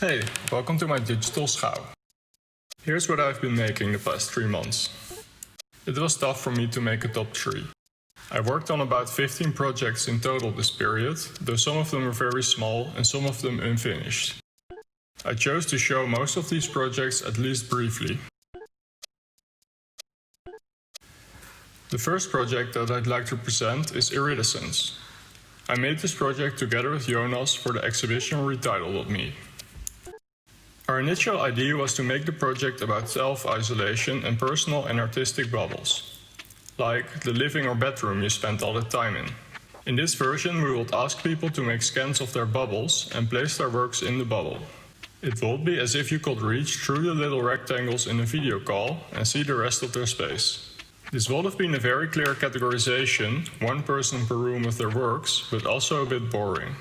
Hey, welcome to my digital schouw. Here's what I've been making the past 3 months. It was tough for me to make a top 3. I worked on about 15 projects in total this period, though some of them were very small and some of them unfinished. I chose to show most of these projects at least briefly. The first project that I'd like to present is Iridescence. I made this project together with Jonas for the exhibition retitled Me. Our initial idea was to make the project about self-isolation and personal and artistic bubbles, like the living or bedroom you spend all the time in. In this version, we would ask people to make scans of their bubbles and place their works in the bubble. It would be as if you could reach through the little rectangles in a video call and see the rest of their space. This would have been a very clear categorization, one person per room with their works, but also a bit boring.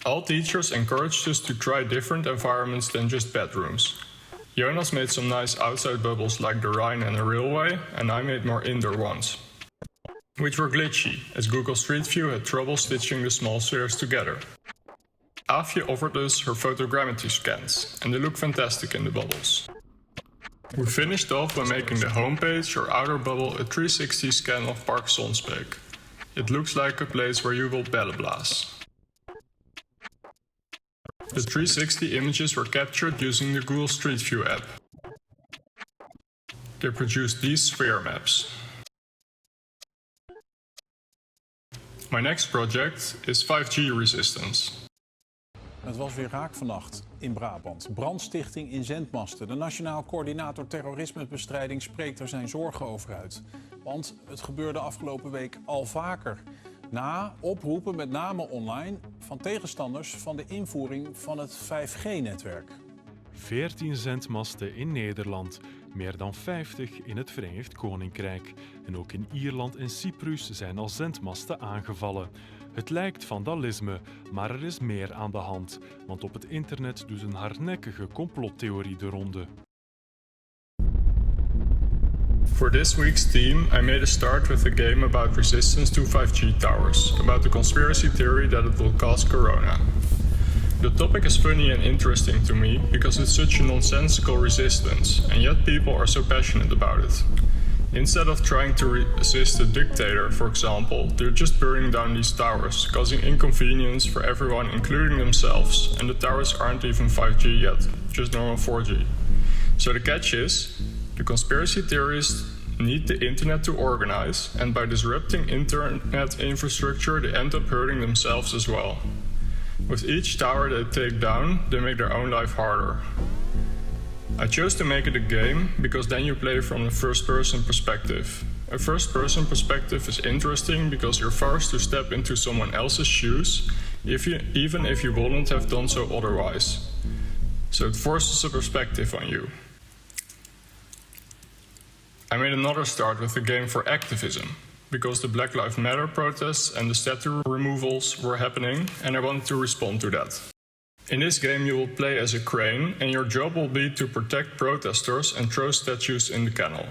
All teachers encouraged us to try different environments than just bedrooms. Jonas made some nice outside bubbles like the Rhine and a railway, and I made more indoor ones, which were glitchy, as Google Street View had trouble stitching the small spheres together. Afje offered us her photogrammetry scans, and they look fantastic in the bubbles. We finished off by making the homepage or outer bubble a 360 scan of Park Sonsbeek. It looks like a place where you will bellenblaas. The 360 images were captured using the Google Street View app. They produced these sphere maps. My next project is 5G resistance. Het was weer raak vannacht in Brabant. Brandstichting in zendmasten. De Nationaal Coördinator Terrorismebestrijding spreekt er zijn zorgen over uit. Want het gebeurde afgelopen week al vaker. Na oproepen, met name online, van tegenstanders van de invoering van het 5G-netwerk. 14 zendmasten in Nederland, meer dan 50 in het Verenigd Koninkrijk. En ook in Ierland en Cyprus zijn al zendmasten aangevallen. Het lijkt vandalisme, maar er is meer aan de hand. Want op het internet doet een hardnekkige complottheorie de ronde. For this week's theme, I made a start with a game about resistance to 5G towers, about the conspiracy theory that it will cause corona. The topic is funny and interesting to me because it's such a nonsensical resistance, and yet people are so passionate about it. Instead of trying to resist a dictator, for example, they're just burning down these towers, causing inconvenience for everyone, including themselves, and the towers aren't even 5G yet, just normal 4G. So the catch is, the conspiracy theorists need the internet to organize, and by disrupting internet infrastructure, they end up hurting themselves as well. With each tower they take down, they make their own life harder. I chose to make it a game because then you play from the first-person perspective. A first-person perspective is interesting because you're forced to step into someone else's shoes, even if you wouldn't have done so otherwise. So it forces a perspective on you. I made another start with a game for activism, because the Black Lives Matter protests and the statue removals were happening, and I wanted to respond to that. In this game you will play as a crane, and your job will be to protect protesters and throw statues in the canal.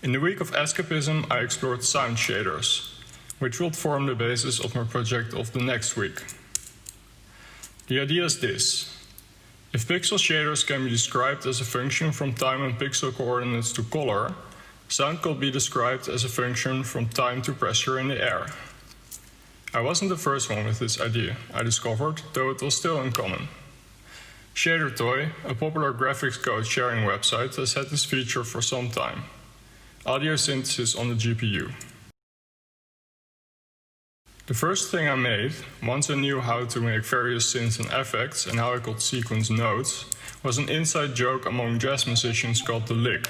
In the week of escapism I explored sound shaders, which will form the basis of my project of the next week. The idea is this. If pixel shaders can be described as a function from time and pixel coordinates to color, sound could be described as a function from time to pressure in the air. I wasn't the first one with this idea, I discovered, though it was still uncommon. ShaderToy, a popular graphics code sharing website, has had this feature for some time. Audio synthesis on the GPU. The first thing I made, once I knew how to make various synths and effects and how I could sequence notes, was an inside joke among jazz musicians called the lick.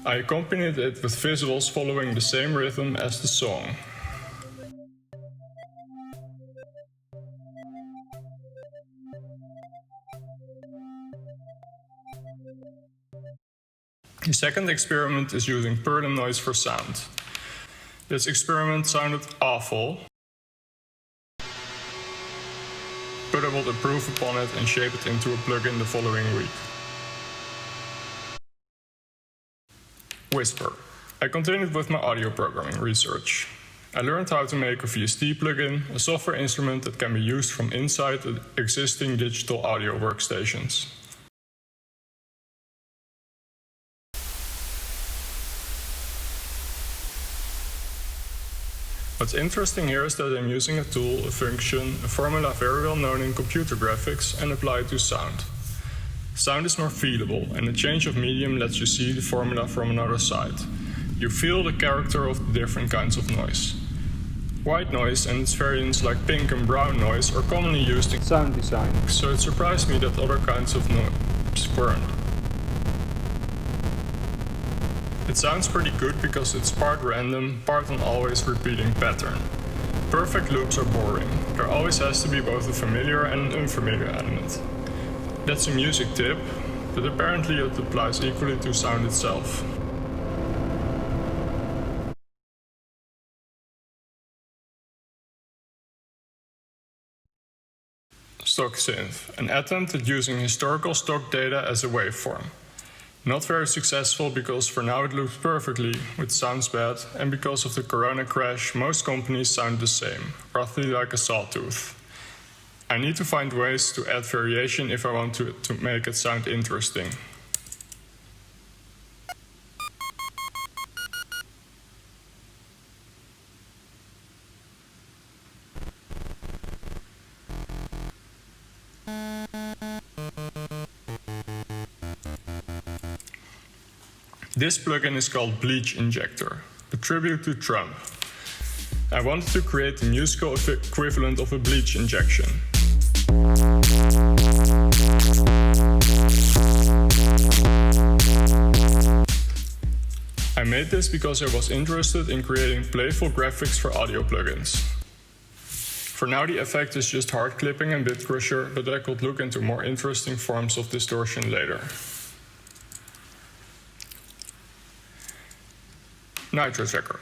I accompanied it with visuals following the same rhythm as the song. The second experiment is using Perlin noise for sound. This experiment sounded awful, but I will improve upon it and shape it into a plugin the following week. Whisper. I continued with my audio programming research. I learned how to make a VST plugin, a software instrument that can be used from inside the existing digital audio workstations. What's interesting here is that I'm using a tool, a function, a formula very well known in computer graphics and apply it to sound. Sound is more feelable, and the change of medium lets you see the formula from another side. You feel the character of the different kinds of noise. White noise and its variants like pink and brown noise are commonly used in sound design, so it surprised me that other kinds of noise weren't. It sounds pretty good because it's part random, part an always repeating pattern. Perfect loops are boring. There always has to be both a familiar and an unfamiliar element. That's a music tip, but apparently it applies equally to sound itself. Stock synth, an attempt at using historical stock data as a waveform. Not very successful because for now it loops perfectly, which sounds bad, and because of the corona crash most companies sound the same, roughly like a sawtooth. I need to find ways to add variation if I want to make it sound interesting. This plugin is called Bleach Injector, a tribute to Trump. I wanted to create the musical equivalent of a bleach injection. I made this because I was interested in creating playful graphics for audio plugins. For now the effect is just hard clipping and bit crusher, but I could look into more interesting forms of distortion later. Nitro Tracker.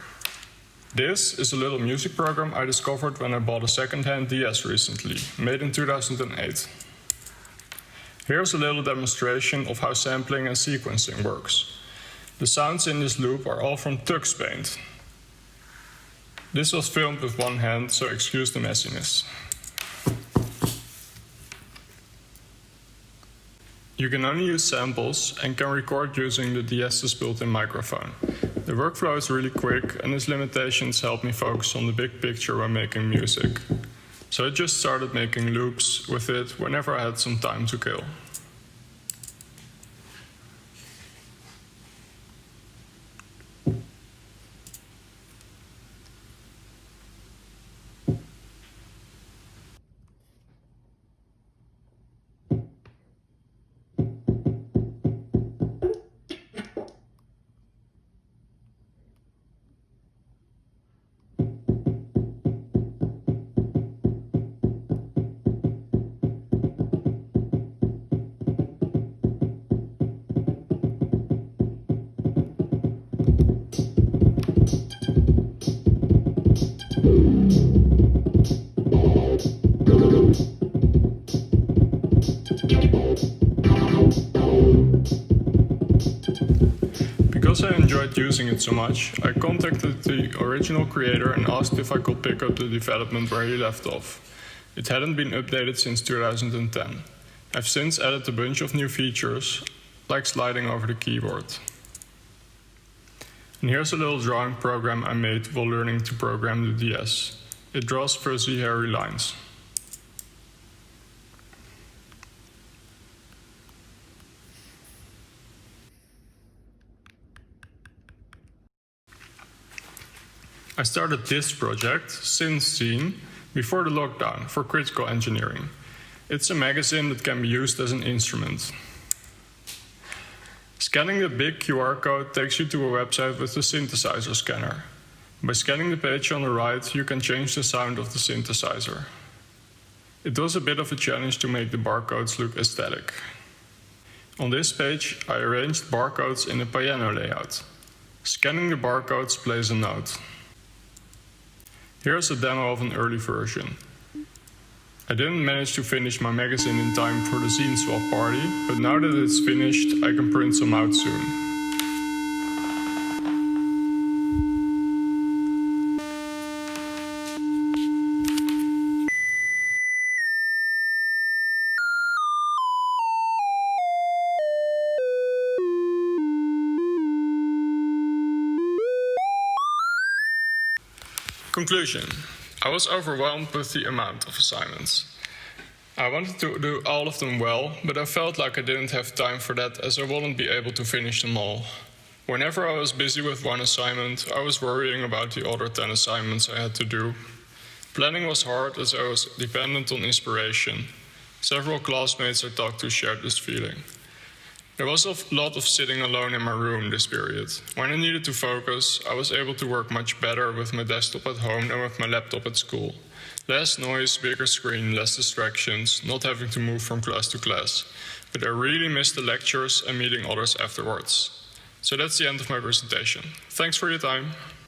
This is a little music program I discovered when I bought a second-hand DS recently, made in 2008. Here's a little demonstration of how sampling and sequencing works. The sounds in this loop are all from Tux Paint. This was filmed with one hand, so excuse the messiness. You can only use samples and can record using the DS's built-in microphone. The workflow is really quick and its limitations help me focus on the big picture when making music. So I just started making loops with it whenever I had some time to kill. Because I enjoyed using it so much, I contacted the original creator and asked if I could pick up the development where he left off. It hadn't been updated since 2010. I've since added a bunch of new features, like sliding over the keyboard. And here's a little drawing program I made while learning to program the DS. It draws fuzzy, hairy lines. I started this project, Scene, before the lockdown for critical engineering. It's a magazine that can be used as an instrument. Scanning the big QR code takes you to a website with the synthesizer scanner. By scanning the page on the right, you can change the sound of the synthesizer. It was a bit of a challenge to make the barcodes look aesthetic. On this page, I arranged barcodes in a piano layout. Scanning the barcodes plays a note. Here's a demo of an early version. I didn't manage to finish my magazine in time for the zine swap party, but now that it's finished, I can print some out soon. Conclusion. I was overwhelmed with the amount of assignments. I wanted to do all of them well, but I felt like I didn't have time for that as I wouldn't be able to finish them all. Whenever I was busy with one assignment, I was worrying about the other 10 assignments I had to do. Planning was hard as I was dependent on inspiration. Several classmates I talked to shared this feeling. There was a lot of sitting alone in my room this period. When I needed to focus, I was able to work much better with my desktop at home than with my laptop at school. Less noise, bigger screen, less distractions, not having to move from class to class. But I really missed the lectures and meeting others afterwards. So that's the end of my presentation. Thanks for your time.